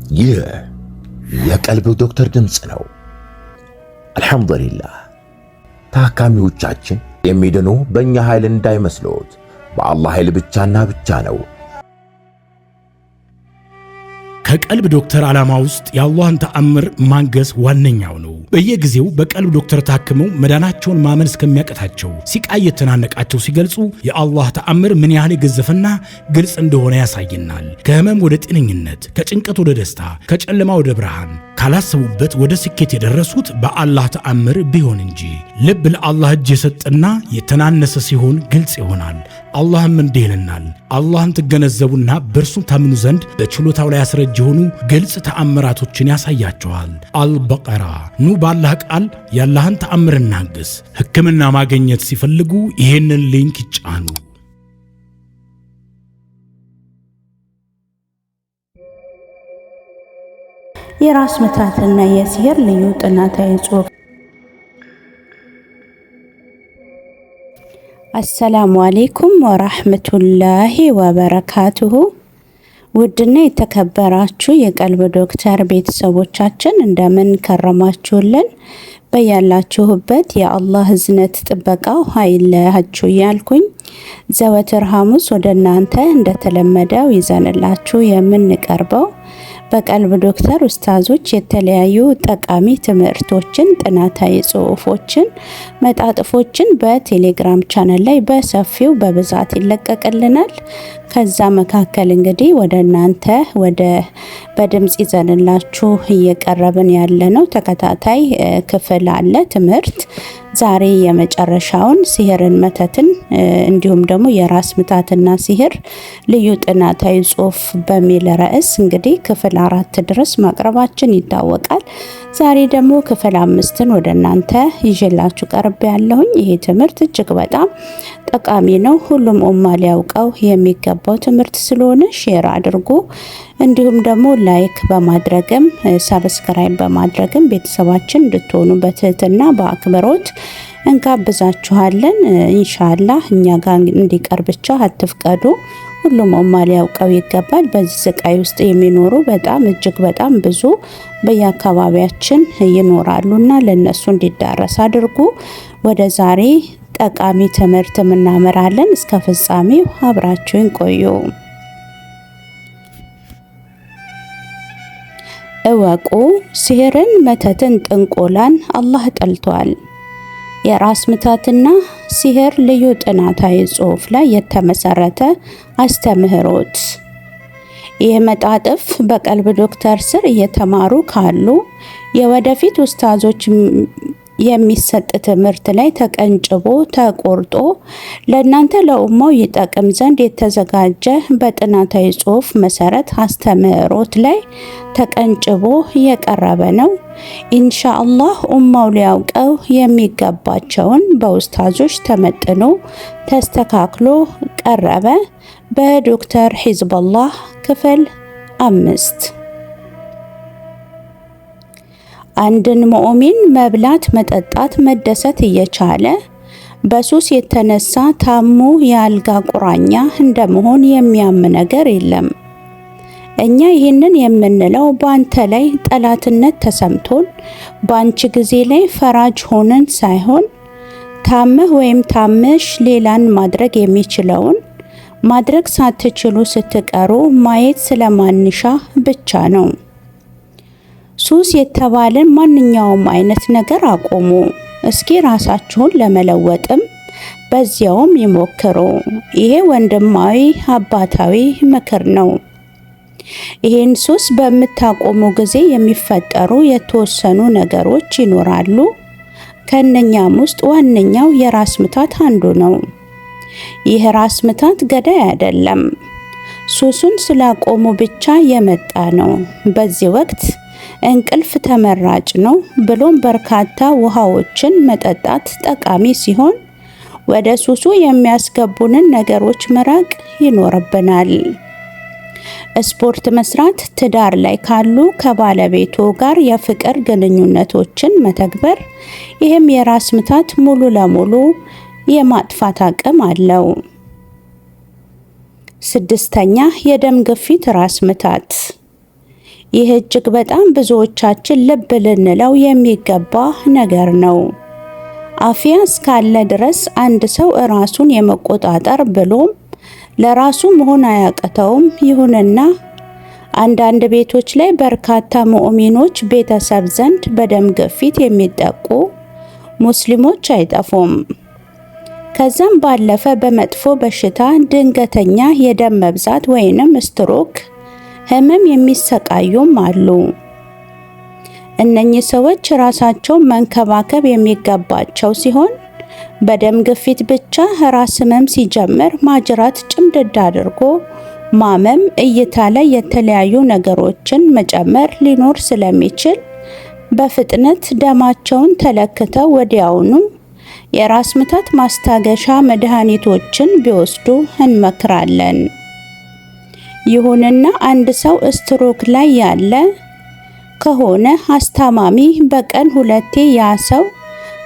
ይህ የቀልብ ዶክተር ድምጽ ነው። አልሐምዱሊላህ። ታካሚዎቻችን የሚድኑ በእኛ ኃይል እንዳይመስሎት በአላህ ኃይል ብቻና ብቻ ነው። ከቀልብ ዶክተር ዓላማ ውስጥ የአላህን ተአምር ማንገስ ዋነኛው ነው። በየጊዜው በቀልብ ዶክተር ታክመው መዳናቸውን ማመን እስከሚያቀታቸው ሲቃይ የተናነቃቸው ሲገልጹ የአላህ ተአምር ምን ያህል የገዘፈና ግልጽ እንደሆነ ያሳየናል። ከህመም ወደ ጤነኝነት፣ ከጭንቀት ወደ ደስታ፣ ከጨለማ ወደ ብርሃን፣ ካላሰቡበት ወደ ስኬት የደረሱት በአላህ ተአምር ቢሆን እንጂ። ልብ ለአላህ እጅ የሰጠና የተናነሰ ሲሆን ግልጽ ይሆናል። አላህም እንዲህ ይለናል፣ አላህን ትገነዘቡና በእርሱ ታምኑ ዘንድ በችሎታው ላይ ያስረጅ የሆኑ ግልጽ ተአምራቶችን ያሳያቸዋል። አልበቀራ። ኑ ባላህ ቃል ያላህን ተአምር እናግስ። ሕክምና ማግኘት ሲፈልጉ ይሄንን ሊንክ ይጫኑ። የራስ ምታትና የሲህር ልዩ ጥናታዊ ጽሑፍ። አሰላሙ አለይኩም ወራህመቱላሂ ወበረካቱሁ። ውድና የተከበራችሁ የቀልብ ዶክተር ቤተሰቦቻችን እንደምን ከረማችሁልን? በያላችሁበት የአላህ እዝነት ጥበቃው አይለያችሁ እያልኩኝ ዘወትር ሐሙስ ወደ እናንተ እንደተለመደው ይዘንላችሁ የምንቀርበው በቀልብ ዶክተር ኡስታዞች የተለያዩ ጠቃሚ ትምህርቶችን፣ ጥናታዊ ጽሑፎችን፣ መጣጥፎችን በቴሌግራም ቻናል ላይ በሰፊው በብዛት ይለቀቅልናል። ከዛ መካከል እንግዲህ ወደ እናንተ በድምጽ ይዘንላችሁ እየቀረብን ያለነው ተከታታይ ክፍል አለ ትምህርት። ዛሬ የመጨረሻውን ሲህርን፣ መተትን እንዲሁም ደግሞ የራስ ምታትና ሲህር ልዩ ጥናታዊ ጽሑፍ በሚል ርዕስ እንግዲህ ክፍል 4 ድረስ ማቅረባችን ይታወቃል። ዛሬ ደግሞ ክፍል 5ን ወደ እናንተ ይዤላችሁ ቀርብ ያለሁኝ። ይሄ ትምህርት እጅግ በጣም ጠቃሚ ነው። ሁሉም ኡማ ሊያውቀው የሚገባው ትምህርት ስለሆነ ሼር አድርጉ። እንዲሁም ደግሞ ላይክ በማድረግም ሰብስክራይብ በማድረግም ቤተሰባችን እንድትሆኑ በትህትና በአክብሮት እንጋብዛችኋለን። ኢንሻአላህ እኛ ጋር እንዲቀር ብቻ አትፍቀዱ። ሁሉም ኡማ ሊያውቀው ይገባል። በዚህ ስቃይ ውስጥ የሚኖሩ በጣም እጅግ በጣም ብዙ በየአካባቢያችን ይኖራሉና ለነሱ እንዲዳረስ አድርጉ። ወደ ዛሬ ጠቃሚ ትምህርት እናመራለን። እስከ ፍጻሜው አብራችሁን ቆዩ። እወቁ፣ ሲህርን፣ መተትን፣ ጥንቆላን አላህ ጠልቷል። የራስ ምታትና ሲህር ልዩ ጥናታዊ ጽሑፍ ላይ የተመሰረተ አስተምህሮት። ይህ መጣጥፍ በቀልብ ዶክተር ስር እየተማሩ ካሉ የወደፊት ኡስታዞች የሚሰጥ ትምህርት ላይ ተቀንጭቦ ተቆርጦ ለእናንተ ለኡማው ይጠቅም ዘንድ የተዘጋጀ በጥናታዊ ጽሑፍ መሰረት አስተምህሮት ላይ ተቀንጭቦ የቀረበ ነው። ኢንሻአላህ ኡማው ሊያውቀው የሚገባቸውን በኡስታዞች ተመጥኖ ተስተካክሎ ቀረበ። በዶክተር ሂዝቡላህ ክፍል 5። አንድን ሙእሚን መብላት፣ መጠጣት፣ መደሰት እየቻለ በሱስ የተነሳ ታሞ የአልጋ ቁራኛ እንደመሆን የሚያም ነገር የለም። እኛ ይህንን የምንለው በአንተ ላይ ጠላትነት ተሰምቶን በአንቺ ጊዜ ላይ ፈራጅ ሆነን ሳይሆን ታመህ ወይም ታመሽ ሌላን ማድረግ የሚችለውን ማድረግ ሳትችሉ ስትቀሩ ማየት ስለማንሻ ብቻ ነው። ሱስ የተባለን ማንኛውም አይነት ነገር አቆሙ። እስኪ ራሳችሁን ለመለወጥም በዚያውም ይሞክሩ። ይሄ ወንድማዊ አባታዊ ምክር ነው። ይሄን ሱስ በምታቆሙ ጊዜ የሚፈጠሩ የተወሰኑ ነገሮች ይኖራሉ። ከነኛም ውስጥ ዋነኛው የራስ ምታት አንዱ ነው። ይህ ራስ ምታት ገዳይ አይደለም፣ ሱሱን ስላቆሙ ብቻ የመጣ ነው። በዚህ ወቅት እንቅልፍ ተመራጭ ነው። ብሎም በርካታ ውሃዎችን መጠጣት ጠቃሚ ሲሆን ወደ ሱሱ የሚያስገቡንን ነገሮች መራቅ ይኖርብናል። ስፖርት መስራት፣ ትዳር ላይ ካሉ ከባለቤቱ ጋር የፍቅር ግንኙነቶችን መተግበር፣ ይህም የራስ ምታት ሙሉ ለሙሉ የማጥፋት አቅም አለው። 6ኛ የደም ግፊት ራስ ምታት። ይህ እጅግ በጣም ብዙዎቻችን ልብ ልንለው የሚገባ ነገር ነው። አፍያ እስካለ ድረስ አንድ ሰው ራሱን የመቆጣጠር ብሎም ለራሱ መሆን አያቅተውም። ይሁንና አንዳንድ ቤቶች ላይ በርካታ ሙእሚኖች ቤተሰብ ዘንድ በደም ግፊት የሚጠቁ ሙስሊሞች አይጠፉም። ከዛም ባለፈ በመጥፎ በሽታ ድንገተኛ የደም መብዛት ወይንም ስትሮክ ህመም የሚሰቃዩም አሉ። እነኚህ ሰዎች ራሳቸውን መንከባከብ የሚገባቸው ሲሆን በደም ግፊት ብቻ ራስ ህመም ሲጀምር ማጅራት ጭምድድ አድርጎ ማመም፣ እይታ ላይ የተለያዩ ነገሮችን መጨመር ሊኖር ስለሚችል በፍጥነት ደማቸውን ተለክተው ወዲያውኑ የራስ ምታት ማስታገሻ መድኃኒቶችን ቢወስዱ እንመክራለን። ይሁንና አንድ ሰው ስትሮክ ላይ ያለ ከሆነ አስታማሚ በቀን 2 ያ ሰው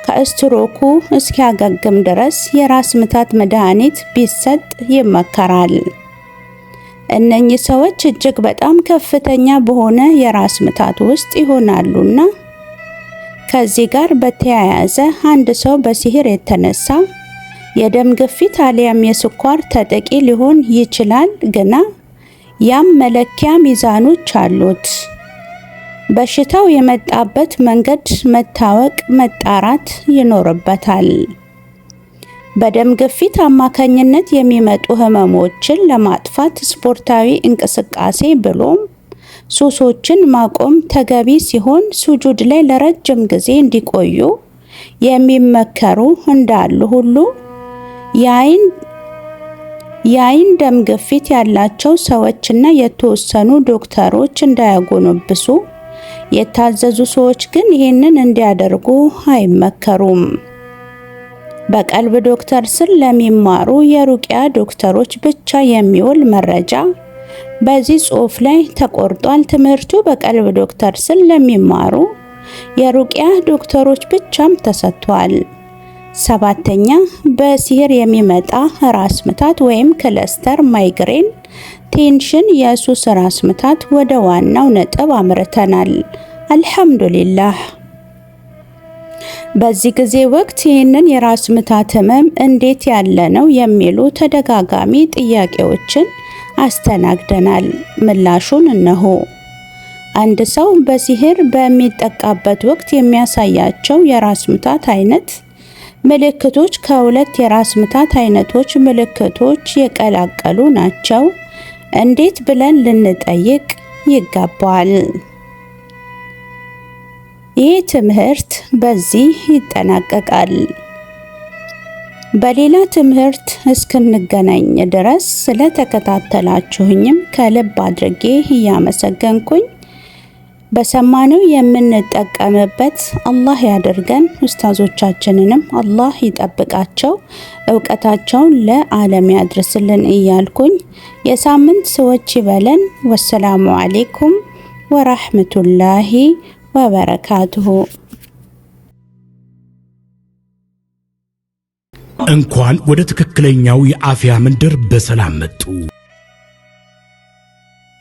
ከስትሮኩ እስኪያገግም ድረስ የራስ ምታት መድኃኒት ቢሰጥ ይመከራል። እነኚህ ሰዎች እጅግ በጣም ከፍተኛ በሆነ የራስ ምታት ውስጥ ይሆናሉና ከዚህ ጋር በተያያዘ አንድ ሰው በሲህር የተነሳ የደም ግፊት አሊያም የስኳር ተጠቂ ሊሆን ይችላል። ግና ያም መለኪያ ሚዛኖች አሉት። በሽታው የመጣበት መንገድ መታወቅ፣ መጣራት ይኖርበታል። በደም ግፊት አማካኝነት የሚመጡ ህመሞችን ለማጥፋት ስፖርታዊ እንቅስቃሴ ብሎም ሱሶችን ማቆም ተገቢ ሲሆን ሱጁድ ላይ ለረጅም ጊዜ እንዲቆዩ የሚመከሩ እንዳሉ ሁሉ የአይን ደም ግፊት ያላቸው ሰዎችና የተወሰኑ ዶክተሮች እንዳያጎነብሱ የታዘዙ ሰዎች ግን ይህንን እንዲያደርጉ አይመከሩም። በቀልብ ዶክተር ስር ለሚማሩ የሩቅያ ዶክተሮች ብቻ የሚውል መረጃ በዚህ ጽሑፍ ላይ ተቆርጧል። ትምህርቱ በቀልብ ዶክተር ስር ለሚማሩ የሩቅያ ዶክተሮች ብቻም ተሰጥቷል። 7ኛ በሲህር የሚመጣ ራስ ምታት ወይም ክለስተር፣ ማይግሬን፣ ቴንሽን፣ የሱስ ራስ ምታት ወደ ዋናው ነጥብ አምርተናል። አልሐምዱሊላህ። በዚህ ጊዜ ወቅት ይህንን የራስ ምታት ህመም እንዴት ያለ ነው የሚሉ ተደጋጋሚ ጥያቄዎችን አስተናግደናል። ምላሹን እነሆ። አንድ ሰው በሲህር በሚጠቃበት ወቅት የሚያሳያቸው የራስ ምታት አይነት ምልክቶች ከሁለት የራስ ምታት አይነቶች ምልክቶች የቀላቀሉ ናቸው። እንዴት ብለን ልንጠይቅ ይገባል። ይህ ትምህርት በዚህ ይጠናቀቃል። በሌላ ትምህርት እስክንገናኝ ድረስ ስለተከታተላችሁኝም ከልብ አድርጌ እያመሰገንኩኝ በሰማነው የምንጠቀምበት አላህ ያደርገን። ኡስታዞቻችንንም አላህ ይጠብቃቸው፣ ዕውቀታቸውን ለዓለም ያድርስልን እያልኩኝ የሳምንት ሰዎች ይበለን። ወሰላሙ አሌይኩም ወራህመቱላሂ ወበረካቱሁ። እንኳን ወደ ትክክለኛው የአፍያ መንደር በሰላም መጡ።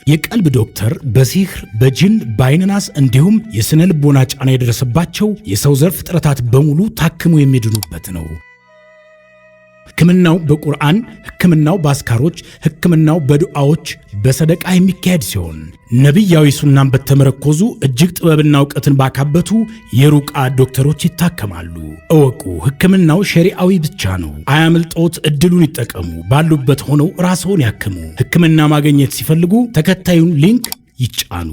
የቀልብ ዶክተር በሲህር፣ በጅን፣ በአይንናስ እንዲሁም የስነ ልቦና ጫና የደረሰባቸው የሰው ዘር ፍጥረታት በሙሉ ታክሙ የሚድኑበት ነው። ሕክምናው በቁርአን፣ ሕክምናው በአስካሮች፣ ሕክምናው በዱዓዎች፣ በሰደቃ የሚካሄድ ሲሆን ነቢያዊ ሱናን በተመረኮዙ እጅግ ጥበብና እውቀትን ባካበቱ የሩቃ ዶክተሮች ይታከማሉ። እወቁ፣ ሕክምናው ሸሪዓዊ ብቻ ነው። አያምልጦት፣ እድሉን ይጠቀሙ። ባሉበት ሆነው ራስዎን ያክሙ። ሕክምና ማግኘት ሲፈልጉ ተከታዩን ሊንክ ይጫኑ።